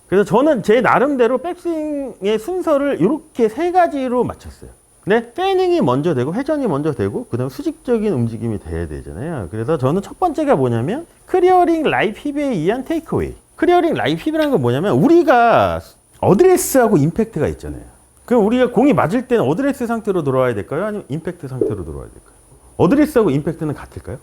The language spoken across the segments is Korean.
그래서 저는 제 나름대로 백스윙의 순서를 이렇게 세 가지로 맞췄어요. 근데 패닝이 먼저 되고 회전이 먼저 되고 그다음 수직적인 움직임이 돼야 되잖아요. 그래서 저는 첫 번째가 뭐냐면 클리어링 라이프 힙에 의한 테이크어웨이. 클리어링 라이프 힙이라는 건 뭐냐면 우리가 어드레스하고 임팩트가 있잖아요. 그럼 우리가 공이 맞을 때는 어드레스 상태로 돌아와야 될까요? 아니면 임팩트 상태로 돌아와야 될까요? 어드레스하고 임팩트는 같을까요?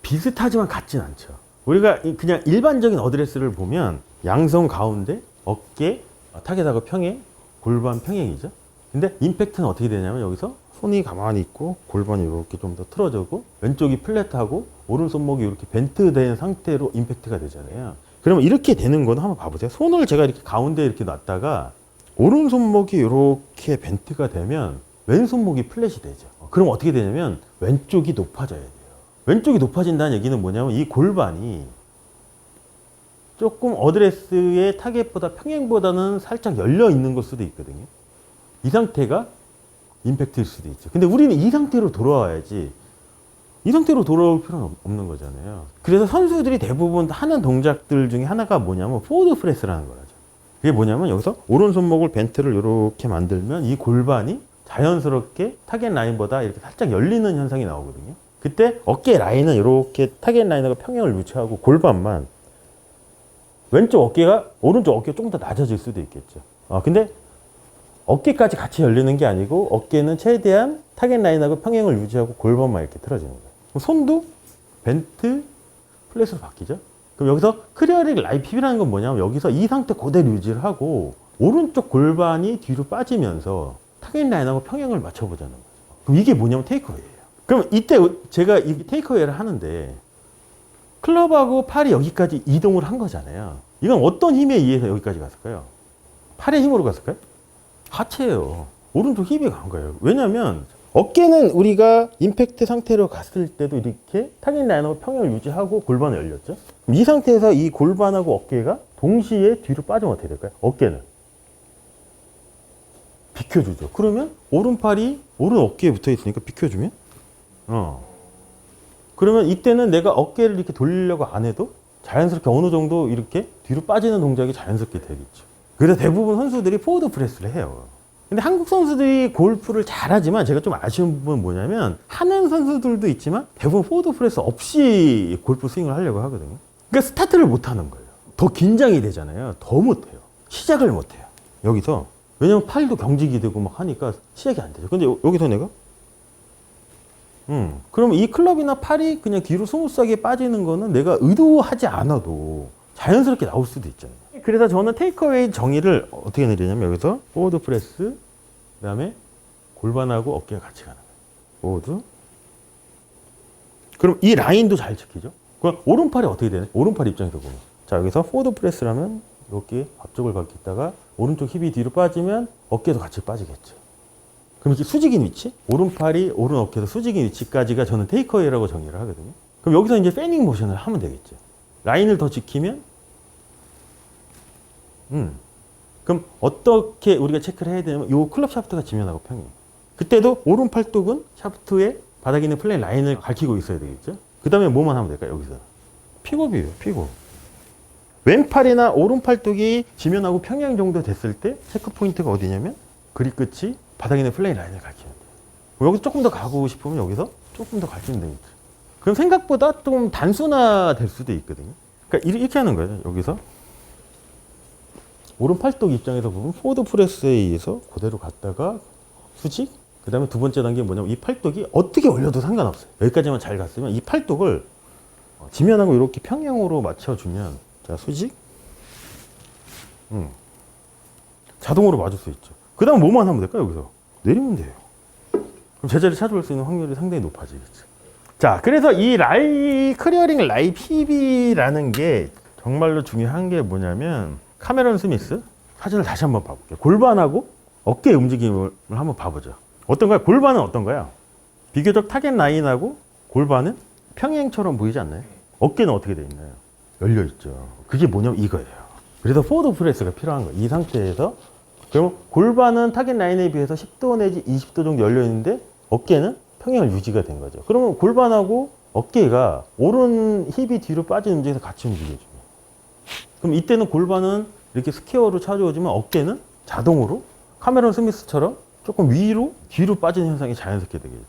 비슷하지만 같진 않죠. 우리가 그냥 일반적인 어드레스를 보면 양손 가운데, 어깨, 타겟하고 평행, 골반 평행이죠. 근데 임팩트는 어떻게 되냐면 여기서 손이 가만히 있고 골반이 이렇게 좀 더 틀어지고 왼쪽이 플랫하고 오른손목이 이렇게 벤트된 상태로 임팩트가 되잖아요. 그러면 이렇게 되는 거는 한번 봐보세요. 손을 제가 이렇게 가운데 이렇게 놨다가 오른손목이 이렇게 벤트가 되면 왼손목이 플랫이 되죠. 그럼 어떻게 되냐면 왼쪽이 높아져야 돼요. 왼쪽이 높아진다는 얘기는 뭐냐면 이 골반이 조금 어드레스의 타겟보다 평행보다는 살짝 열려 있는 걸 수도 있거든요. 이 상태가 임팩트일 수도 있죠. 근데 우리는 이 상태로 돌아와야지 이 상태로 돌아올 필요는 없는 거잖아요. 그래서 선수들이 대부분 하는 동작들 중에 하나가 뭐냐면 포워드 프레스라는 거라죠. 그게 뭐냐면 여기서 오른손목을 벤트를 이렇게 만들면 이 골반이 자연스럽게 타겟 라인보다 이렇게 살짝 열리는 현상이 나오거든요. 그때 어깨 라인은 이렇게 타겟 라인하고 평행을 유지하고 골반만 왼쪽 어깨가 오른쪽 어깨가 조금 더 낮아질 수도 있겠죠. 근데 어깨까지 같이 열리는 게 아니고 어깨는 최대한 타겟 라인하고 평행을 유지하고 골반만 이렇게 틀어지는 거예요. 손도 벤트 플랫으로 바뀌죠. 그럼 여기서 클리어링 라이프 힙이라는 건 뭐냐면 여기서 이 상태 그대로 유지를 하고 오른쪽 골반이 뒤로 빠지면서 타겟 라인하고 평행을 맞춰보자는 거죠. 그럼 이게 뭐냐면 테이크어웨이예요. 그럼 이때 제가 이 테이크어웨이를 하는데 클럽하고 팔이 여기까지 이동을 한 거잖아요. 이건 어떤 힘에 의해서 여기까지 갔을까요? 팔의 힘으로 갔을까요? 하체예요. 오른쪽 힙이 간 거예요. 왜냐면 어깨는 우리가 임팩트 상태로 갔을 때도 이렇게 타겟 라인하고 평행을 유지하고 골반을 열렸죠. 이 상태에서 이 골반하고 어깨가 동시에 뒤로 빠지면 어떻게 될까요? 어깨는 비켜주죠. 그러면 오른팔이 오른 어깨에 붙어 있으니까 비켜주면 그러면 이때는 내가 어깨를 이렇게 돌리려고 안 해도 자연스럽게 어느 정도 이렇게 뒤로 빠지는 동작이 자연스럽게 되겠죠. 그래서 대부분 선수들이 포워드 프레스를 해요. 근데 한국 선수들이 골프를 잘하지만 제가 좀 아쉬운 부분은 뭐냐면 하는 선수들도 있지만 대부분 포워드 프레스 없이 골프 스윙을 하려고 하거든요. 그러니까 스타트를 못 하는 거예요. 더 긴장이 되잖아요. 더 못해요. 시작을 못해요. 여기서. 왜냐면 팔도 경직이 되고 막 하니까 시작이 안 되죠. 근데 여기서 내가 그러면 이 클럽이나 팔이 그냥 뒤로 스무스하게 빠지는 거는 내가 의도하지 않아도 자연스럽게 나올 수도 있잖아요. 그래서 저는 테이크어웨이 정의를 어떻게 내리냐면 여기서 포워드 프레스, 그 다음에 골반하고 어깨가 같이 가는 거예요. 포워드. 그럼 이 라인도 잘 지키죠? 그럼 오른팔이 어떻게 되냐? 오른팔 입장에서 보면. 자, 여기서 포워드 프레스라면 이렇게 앞쪽을 바뀌다가 오른쪽 힙이 뒤로 빠지면 어깨도 같이 빠지겠죠. 그럼 이렇게 수직인 위치? 오른팔이 오른 어깨도 수직인 위치까지가 저는 테이크어웨이라고 정의를 하거든요. 그럼 여기서 이제 패닝 모션을 하면 되겠죠. 라인을 더 지키면 그럼 어떻게 우리가 체크를 해야 되냐면 이 클럽 샤프트가 지면하고 평행. 그때도 오른 팔뚝은 샤프트에 바닥에 있는 플레이 라인을 가리키고 있어야 되겠죠. 그 다음에 뭐만 하면 될까요? 여기서 픽업이에요. 픽업. 왼팔이나 오른 팔뚝이 지면하고 평행 정도 됐을 때 체크 포인트가 어디냐면 그립 끝이 바닥에 있는 플레이 라인을 가리키는 거예요. 여기서 조금 더 가고 싶으면 여기서 조금 더 가리키면 됩니다. 그럼 생각보다 좀 단순화될 수도 있거든요. 그러니까 이렇게 하는 거예요. 여기서 오른 팔뚝 입장에서 보면 포워드 프레스에 의해서 그대로 갔다가 수직, 그 다음에 두 번째 단계는 뭐냐면 이 팔뚝이 어떻게 올려도 상관없어요. 여기까지만 잘 갔으면 이 팔뚝을 지면하고 이렇게 평행으로 맞춰주면 자 수직 자동으로 맞을 수 있죠. 그 다음 뭐만 하면 될까요? 여기서 내리면 돼요. 그럼 제자리 찾아올 수 있는 확률이 상당히 높아지겠죠. 자, 그래서 이 클리어링 라이프 힙이라는 게 정말로 중요한 게 뭐냐면 카메론 스미스 사진을 다시 한번 봐볼게요. 골반하고 어깨 움직임을 한번 봐보죠. 어떤가요? 골반은 어떤가요? 비교적 타겟 라인하고 골반은 평행처럼 보이지 않나요? 어깨는 어떻게 돼 있나요? 열려 있죠. 그게 뭐냐면 이거예요. 그래서 포워드 프레스가 필요한 거예요. 이 상태에서 그럼 골반은 타겟 라인에 비해서 10도 내지 20도 정도 열려 있는데 어깨는 평행을 유지가 된 거죠. 그러면 골반하고 어깨가 오른 힙이 뒤로 빠진 움직임에서 같이 움직여줘요. 그럼 이때는 골반은 이렇게 스퀘어로 찾아오지만 어깨는 자동으로 카메론 스미스처럼 조금 위로 뒤로 빠지는 현상이 자연스럽게 되겠지.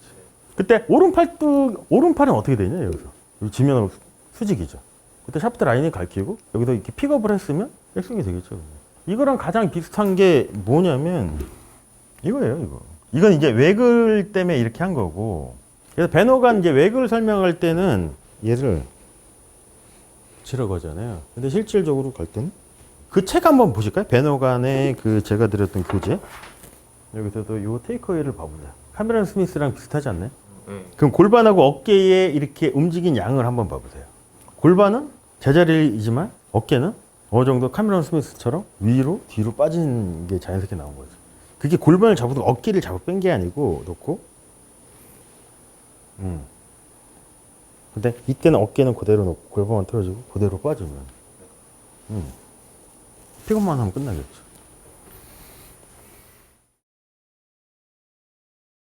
그때 오른팔은 어떻게 되냐 여기서 여기 지면으로 수직이죠. 그때 샤프트 라인이 갈키고 여기서 이렇게 픽업을 했으면 백스윙이 되겠죠. 이거랑 가장 비슷한 게 뭐냐면 이거예요. 이건 이제 웨글 때문에 이렇게 한 거고. 그래서 배너가 이제 웨글 설명할 때는 얘를 치라고 하잖아요. 근데 실질적으로 갈 때는 그 책 한번 보실까요? 배너간의 그 제가 드렸던 교재. 여기서도 요 테이크어웨이를 봐보자. 카메론 스미스랑 비슷하지 않나요? 그럼 골반하고 어깨에 이렇게 움직인 양을 한번 봐보세요. 골반은 제자리이지만 어깨는 어느 정도 카메론 스미스처럼 위로 뒤로 빠지는 게 자연스럽게 나온 거죠. 그게 골반을 잡아도 어깨를 잡아 뺀 게 아니고 놓고 근데 이때는 어깨는 그대로 놓고 골반만 틀어주고 그대로 빠지면 픽업만 하면 끝나겠죠.